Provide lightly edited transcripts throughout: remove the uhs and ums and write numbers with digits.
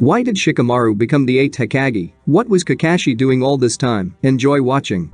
Why did Shikamaru become the 8th Hokage? What was Kakashi doing all this time? Enjoy watching.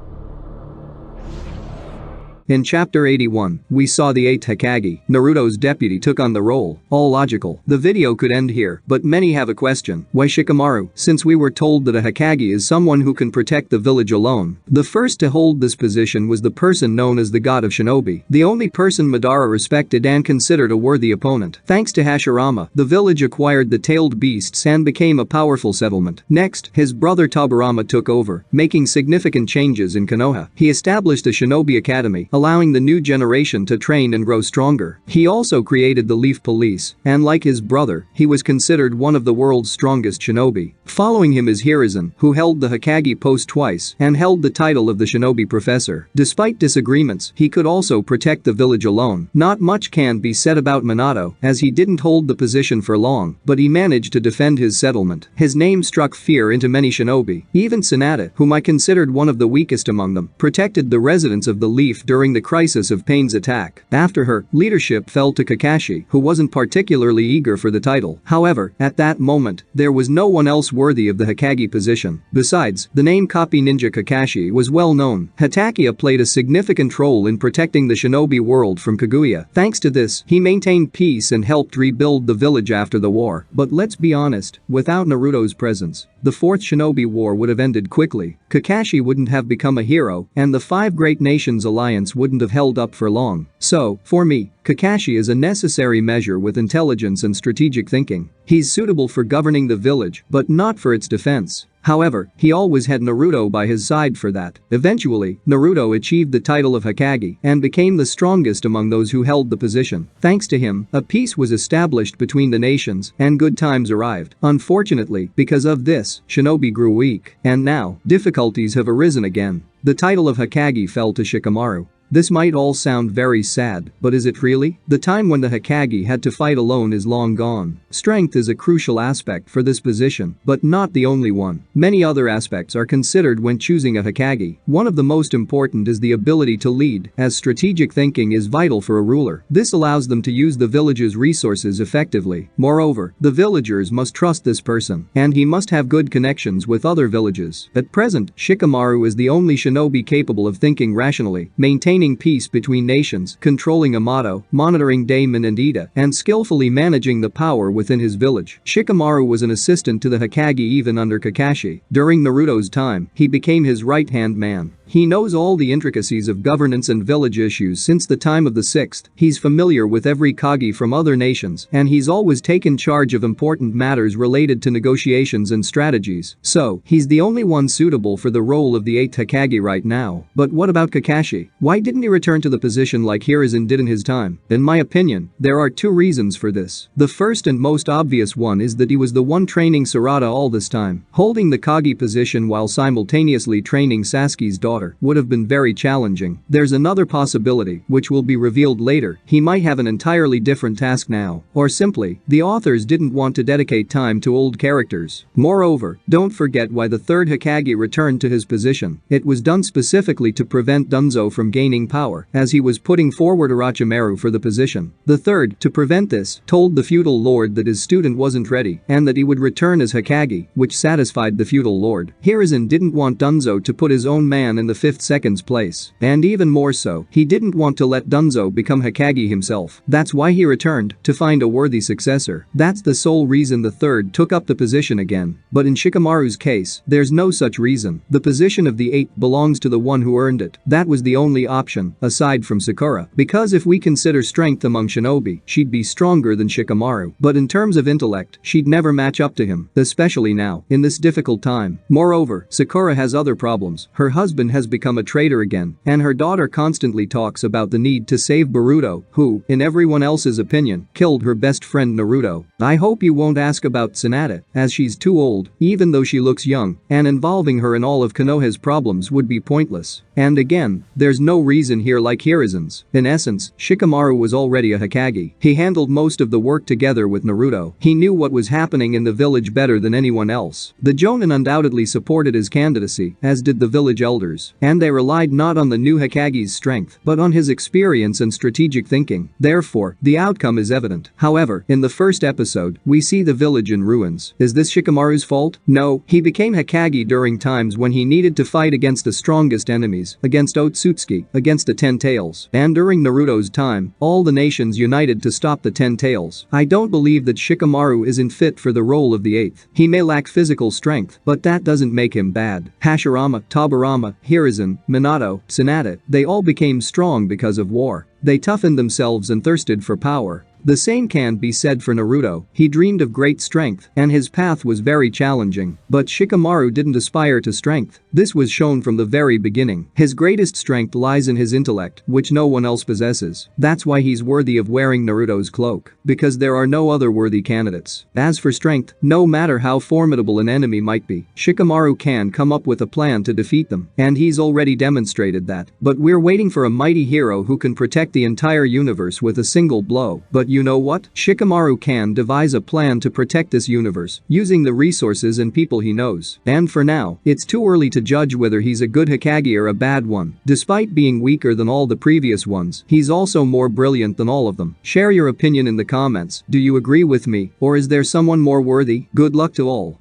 In Chapter 81, we saw the 8th Hokage, Naruto's deputy, took on the role. All logical. The video could end here, but many have a question. Why Shikamaru? Since we were told that a Hokage is someone who can protect the village alone. The first to hold this position was the person known as the God of Shinobi, the only person Madara respected and considered a worthy opponent. Thanks to Hashirama, the village acquired the tailed beasts and became a powerful settlement. Next, his brother Tobirama took over, making significant changes in Konoha. He established a Shinobi Academy, allowing the new generation to train and grow stronger. He also created the Leaf Police, and like his brother, he was considered one of the world's strongest shinobi. Following him is Hiruzen, who held the Hokage post twice and held the title of the Shinobi Professor. Despite disagreements, he could also protect the village alone. Not much can be said about Minato, as he didn't hold the position for long, but he managed to defend his settlement. His name struck fear into many shinobi. Even Sanada, whom I considered one of the weakest among them, protected the residents of the Leaf during the crisis of Pain's attack. After her, leadership fell to Kakashi, who wasn't particularly eager for the title. However, at that moment, there was no one else worthy of the Hokage position. Besides, the name Copy Ninja Kakashi was well known. Hatakia played a significant role in protecting the shinobi world from Kaguya. Thanks to this, he maintained peace and helped rebuild the village after the war. But let's be honest, without Naruto's presence, the Fourth Shinobi War would have ended quickly. Kakashi wouldn't have become a hero, and the Five Great Nations Alliance wouldn't have held up for long. So, for me, Kakashi is a necessary measure with intelligence and strategic thinking. He's suitable for governing the village, but not for its defense. However, he always had Naruto by his side for that. Eventually, Naruto achieved the title of Hokage and became the strongest among those who held the position. Thanks to him, a peace was established between the nations and good times arrived. Unfortunately, because of this, Shinobi grew weak, and now, difficulties have arisen again. The title of Hokage fell to Shikamaru. This might all sound very sad, but is it really? The time when the Hokage had to fight alone is long gone. Strength is a crucial aspect for this position, but not the only one. Many other aspects are considered when choosing a Hokage. One of the most important is the ability to lead, as strategic thinking is vital for a ruler. This allows them to use the village's resources effectively. Moreover, the villagers must trust this person, and he must have good connections with other villages. At present, Shikamaru is the only shinobi capable of thinking rationally, maintaining peace between nations, controlling Amato, monitoring Daemon and Ida, and skillfully managing the power within his village. Shikamaru was an assistant to the Hokage even under Kakashi. During Naruto's time, he became his right-hand man. He knows all the intricacies of governance and village issues since the time of the 6th. He's familiar with every Kage from other nations, and he's always taken charge of important matters related to negotiations and strategies. So, he's the only one suitable for the role of the 8th Hokage right now. But what about Kakashi? Why didn't he return to the position like Hiruzen did in his time? In my opinion, there are two reasons for this. The first and most obvious one is that he was the one training Sarada all this time. Holding the Kage position while simultaneously training Sasuke's daughter would have been very challenging. There's another possibility, which will be revealed later. He might have an entirely different task now. Or simply, the authors didn't want to dedicate time to old characters. Moreover, don't forget why the 3rd Hokage returned to his position. It was done specifically to prevent Dunzo from gaining power, as he was putting forward Orochimaru for the position. The 3rd, to prevent this, told the feudal lord that his student wasn't ready and that he would return as Hokage, which satisfied the feudal lord. Hiruzen didn't want Dunzo to put his own man in the 5th seconds place. And even more so, he didn't want to let Dunzo become Hokage himself. That's why he returned, to find a worthy successor. That's the sole reason the 3rd took up the position again. But in Shikamaru's case, there's no such reason. The position of the 8th belongs to the one who earned it. That was the only option, aside from Sakura. Because if we consider strength among shinobi, she'd be stronger than Shikamaru. But in terms of intellect, she'd never match up to him, especially now, in this difficult time. Moreover, Sakura has other problems. Her husband has become a traitor again, and her daughter constantly talks about the need to save Boruto, who, in everyone else's opinion, killed her best friend Naruto. I hope you won't ask about Sanada, as she's too old, even though she looks young, and involving her in all of Konoha's problems would be pointless. And again, there's no reason here like Hiruzen's. In essence, Shikamaru was already a Hokage. He handled most of the work together with Naruto. He knew what was happening in the village better than anyone else. The Jonin undoubtedly supported his candidacy, as did the village elders. universe. And they relied not on the new Hokage's strength, but on his experience and strategic thinking. Therefore, the outcome is evident. However, in the first episode, we see the village in ruins. Is this Shikamaru's fault? No, he became Hokage during times when he needed to fight against the strongest enemies, against Otsutsuki, against the Ten Tails. And during Naruto's time, all the nations united to stop the Ten Tails. I don't believe that Shikamaru isn't fit for the role of the 8th. He may lack physical strength, but that doesn't make him bad. Hashirama, Tobirama, Hiruzen, Minato, Tsunade, they all became strong because of war. They toughened themselves and thirsted for power. The same can be said for Naruto. He dreamed of great strength, and his path was very challenging. But Shikamaru didn't aspire to strength. This was shown from the very beginning. His greatest strength lies in his intellect, which no one else possesses. That's why he's worthy of wearing Naruto's cloak. Because there are no other worthy candidates. As for strength, no matter how formidable an enemy might be, Shikamaru can come up with a plan to defeat them. And he's already demonstrated that. But we're waiting for a mighty hero who can protect the entire universe with a single blow. But you know what? Shikamaru can devise a plan to protect this universe, using the resources and people he knows. And for now, it's too early to judge whether he's a good Hokage or a bad one. Despite being weaker than all the previous ones, he's also more brilliant than all of them. Share your opinion in the comments. Do you agree with me, or is there someone more worthy? Good luck to all.